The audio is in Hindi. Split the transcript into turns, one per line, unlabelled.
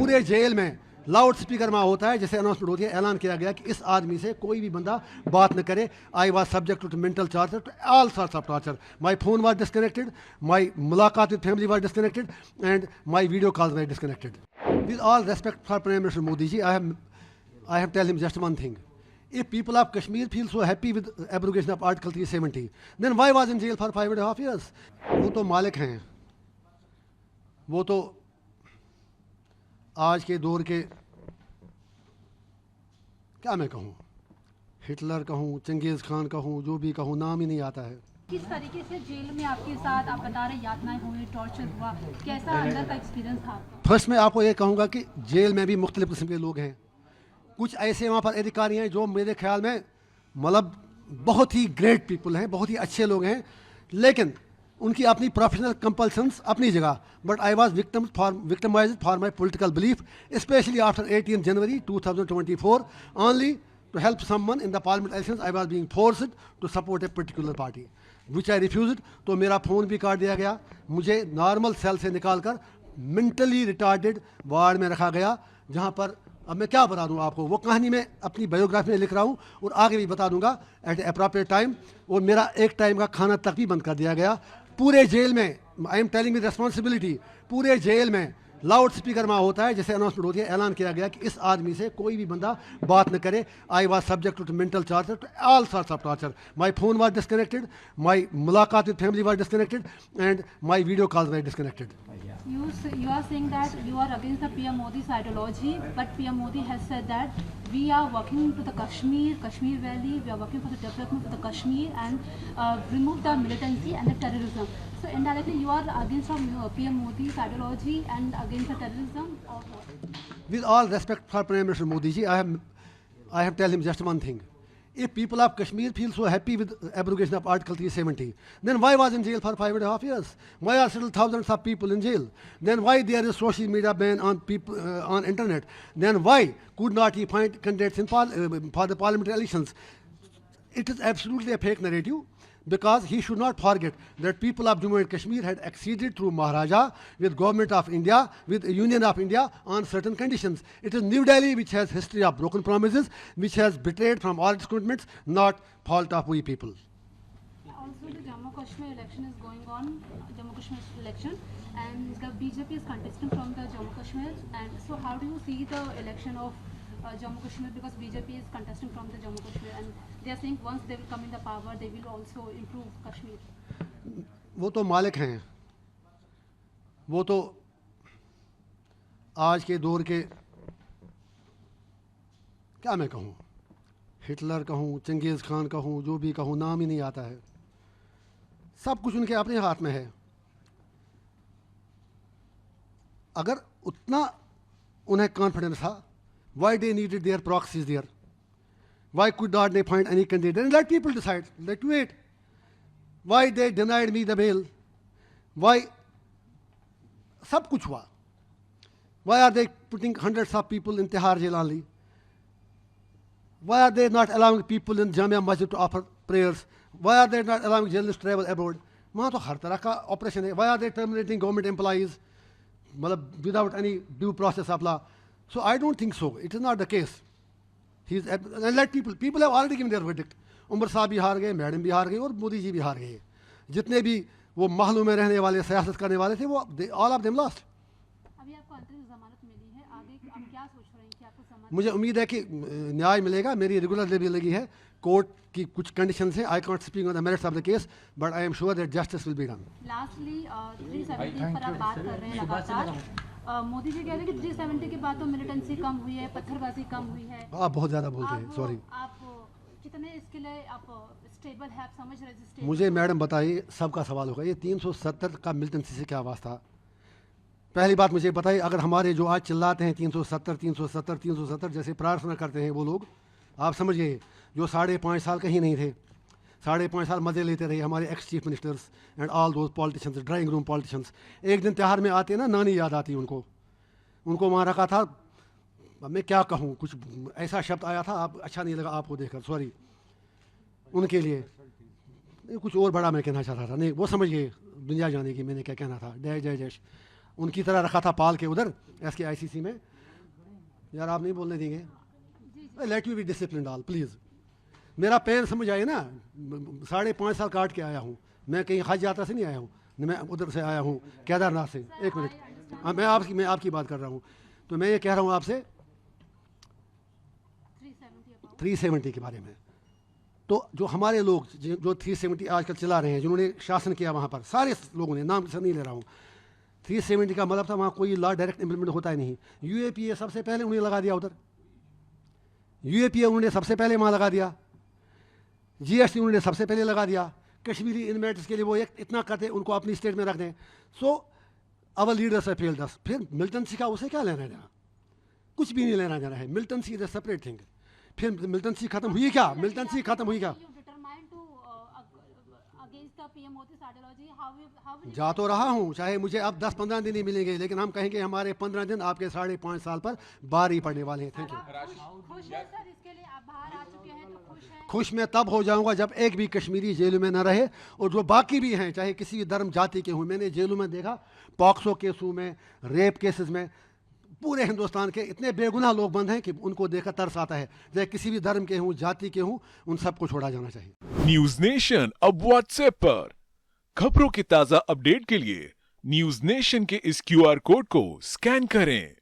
पूरे जेल में लाउड स्पीकर में होता है, जैसे अनाउंसमेंट होती है, ऐलान किया गया कि इस आदमी से कोई भी बंदा बात न करे. I was subject to mental torture, all sorts of torture. My phone was disconnected, my मुलाकात with family was disconnected, and my video calls were disconnected. With all respect for Prime Minister Modi ji, I have tell him just one thing. If people of Kashmir feel so happy with abrogation of Article 370, then why was in jail for 5.5 years? वो तो मालिक हैं, वो तो आज के दौर के, क्या मैं कहूँ, हिटलर कहूँ, चंगेज़ खान कहूँ, जो भी कहूँ, नाम ही नहीं आता है.
किस तरीके से जेल में आपके साथ, आप बता रहे यातनाएं हुई, टॉर्चर हुआ, कैसा अंदर का एक्सपीरियंस था?
फर्स्ट मैं आपको ये कहूँगा कि जेल में भी मुख्तलिफ किस्म के लोग हैं. कुछ ऐसे वहाँ पर अधिकारी हैं जो मेरे ख्याल में मतलब बहुत ही ग्रेट पीपल हैं, बहुत ही अच्छे लोग हैं, लेकिन उनकी अपनी प्रोफेशनल कंपल्सन्स अपनी जगह. But I was victimised for my political belief, specially after 18 January 2024. Only to help someone in the parliament elections, I was being forced to support a particular party, which I refused. तो मेरा फ़ोन भी काट दिया गया, मुझे नॉर्मल सेल से निकाल कर मेंटली रिटार्डेड वार्ड में रखा गया, जहाँ पर अब मैं क्या बता दूँ आपको, वो कहानी मैं अपनी बायोग्राफी में लिख रहा हूँ और आगे भी बता दूँगा एट अप्रोप्रिएट टाइम. और मेरा एक टाइम का खाना तक भी बंद कर दिया गया. पूरे जेल में, I am telling with responsibility, पूरे जेल में लाउड स्पीकर में होता है, जैसे अनाउंसमेंट होती है, ऐलान किया गया कि इस आदमी से कोई भी बंदा बात न करे. I was subject to mental torture, all sorts of torture. My phone was disconnected, my मुलाकात with family was disconnected, and my video calls were disconnected.
You are saying that you are against the PM Modi's ideology, but PM Modi has said that we are working to the Kashmir Valley, we are working for the development of the Kashmir and remove the militancy and the terrorism. So indirectly you are against PM Modi's ideology and against the terrorism, or what?
With all respect for Prime Minister Modi ji, I have tell him just one thing. If people of Kashmir feel so happy with abrogation of Article 370, then why was in jail for 5.5 years? Why are still thousands of people in jail? Then why there is social media ban on people on internet? Then why could not he find candidates in for the parliamentary elections? It is absolutely a fake narrative, because he should not forget that people of Jammu and Kashmir had acceded through Maharaja with Government of India, with Union of India on certain conditions. It is New Delhi which has history of broken promises, which has betrayed from all its commitments, not fault of we people.
Also the Jammu Kashmir election is going on, Jammu Kashmir election, and the BJP is contesting from the Jammu Kashmir. And so how do you see the election of Jammu Kashmir, because BJP is contesting from the Jammu Kashmir and they are saying once they will come in the power they will also improve Kashmir.
वो तो मालिक हैं, वो तो आज के दौर के, क्या मैं कहूँ, हिटलर कहूँ, चंगेज़ खान कहूँ, जो भी कहूँ, नाम ही नहीं आता है. सब कुछ उनके अपने हाथ में है. अगर उतना उन्हें कॉन्फिडेंस था, why they needed their proxies there? Why could not they find any candidate? And let people decide. Let wait. Why they denied me the bail? Why? सब कुछ हुआ. Why are they putting hundreds of people in Tihar jail only? Why are they not allowing people in Jamia Masjid to offer prayers? Why are they not allowing journalists to travel abroad? वहाँ तो हर तरह का ऑपरेशन है. Why are they terminating government employees? मतलब without any due process of law. So I don't think so. It is not the case. And let people have already given their verdict. Umar साहब भी हार गए, मैडम भी हार गई और मोदी जी भी हार गए. जितने भी वो महलों में रहने वाले, सियासत करने वाले थे, वो all of them lost.
अभी आपको अंतरिम जमानत मिली है, आगे आप क्या सोच रहे हैं कि आपको जमानत?
मुझे उम्मीद है कि न्याय मिलेगा. मेरी रेगुलर लेवी लगी है. कोर्ट की कुछ कंडीशंस हैं. I can't speak on the merits of the case, but I am sure that justice will be done.
Lastly, 370 पर आप बात कर रहे हैं लगातार. मोदी जी कह रहे हैं कि 370 के बाद तो मिलिटेंसी कम हुई है, पत्थरबाजी कम हुई है.
आप बहुत ज़्यादा बोलते हैं, सॉरी.
आप कितने इसके लिए आप स्टेबल है, आप समझ रहे हैं?
मुझे मैडम बताइए, सबका सवाल होगा, ये 370 का मिलिटेंसी से क्या वास्ता? पहली बात मुझे बताइए, अगर हमारे जो आज चिल्लाते हैं 370 370 370 जैसे प्रार्थना करते हैं वो लोग, आप समझिए जो 5.5 साल कहीं नहीं थे, 5.5 साल मज़े लेते रहे हमारे ex chief ministers and all those politicians, drawing room politicians. एक दिन त्यौहार में आते ना, नानी याद आती उनको. उनको वहाँ रखा था. अब मैं क्या कहूँ, कुछ ऐसा शब्द आया था, आप अच्छा नहीं लगा आपको देखकर, सॉरी. उनके लिए कुछ और बड़ा मैं कहना चाहता था, नहीं वो समझ गए दुनिया जाने की मैंने क्या कहना था. जय जय जय. उनकी तरह रखा था पाल के उधर SKICC में. यार आप नहीं बोलने देंगे, let you be discipline all please. मेरा पेन समझ आए ना, 5.5 साल काट के आया हूँ मैं, कहीं हज यात्रा से नहीं आया हूँ, मैं उधर से आया हूँ केदारनाथ से। एक मिनट, हाँ मैं आपकी बात कर रहा हूँ। तो मैं ये कह रहा हूँ आपसे 370 के बारे में। तो जो हमारे लोग जो 370 आजकल चला रहे हैं, जिन्होंने शासन किया वहाँ पर, सारे लोगों ने, नाम से नहीं ले रहा हूँ, 370 का मतलब था वहाँ कोई लॉ डायरेक्ट इम्प्लीमेंट होता ही नहीं। यूएपीए सबसे पहले उन्हें लगा दिया उधर, यूएपीए उन्होंने सबसे पहले वहाँ लगा दिया, जीएसटी उन्होंने सबसे पहले लगा दिया। कश्मीरी इन्वेस्टर्स के लिए वो इतना करते उनको अपनी स्टेट में रख दें। सो अवर लीडर्स है फेल्ड अस। फिर मिल्टनसी का उसे क्या लेना देना, कुछ भी नहीं लेना देना है। मिल्टनसी इज अ सेपरेट थिंग। फिर मिल्टनसी खत्म हुई क्या, मिल्टनसी खत्म हुई क्या? जा तो रहा हूँ, चाहे मुझे अब 10-15 दिन ही मिलेंगे, लेकिन हम कहेंगे हमारे 15 दिन आपके 5.5 साल पर बारी पड़ने वाले हैं। Thank you.
खुश है सर, इसके लिए आप बाहर आ चुके हैं तो खुश हैं?
खुश मैं तब हो जाऊंगा जब एक भी कश्मीरी जेल में न रहे, और जो बाकी भी हैं चाहे किसी भी धर्म जाति के हों। मैंने जेलों में देखा, पॉक्सो केसों में, रेप केसेस में, पूरे हिंदुस्तान के इतने बेगुनाह लोग बंद हैं कि उनको देखकर तरस आता है। चाहे किसी भी धर्म के हों, जाति के हों, उन सबको छोड़ा जाना चाहिए।
न्यूज नेशन अब व्हाट्सएप पर खबरों की ताजा अपडेट के लिए न्यूज नेशन के इस क्यूआर कोड को स्कैन करें।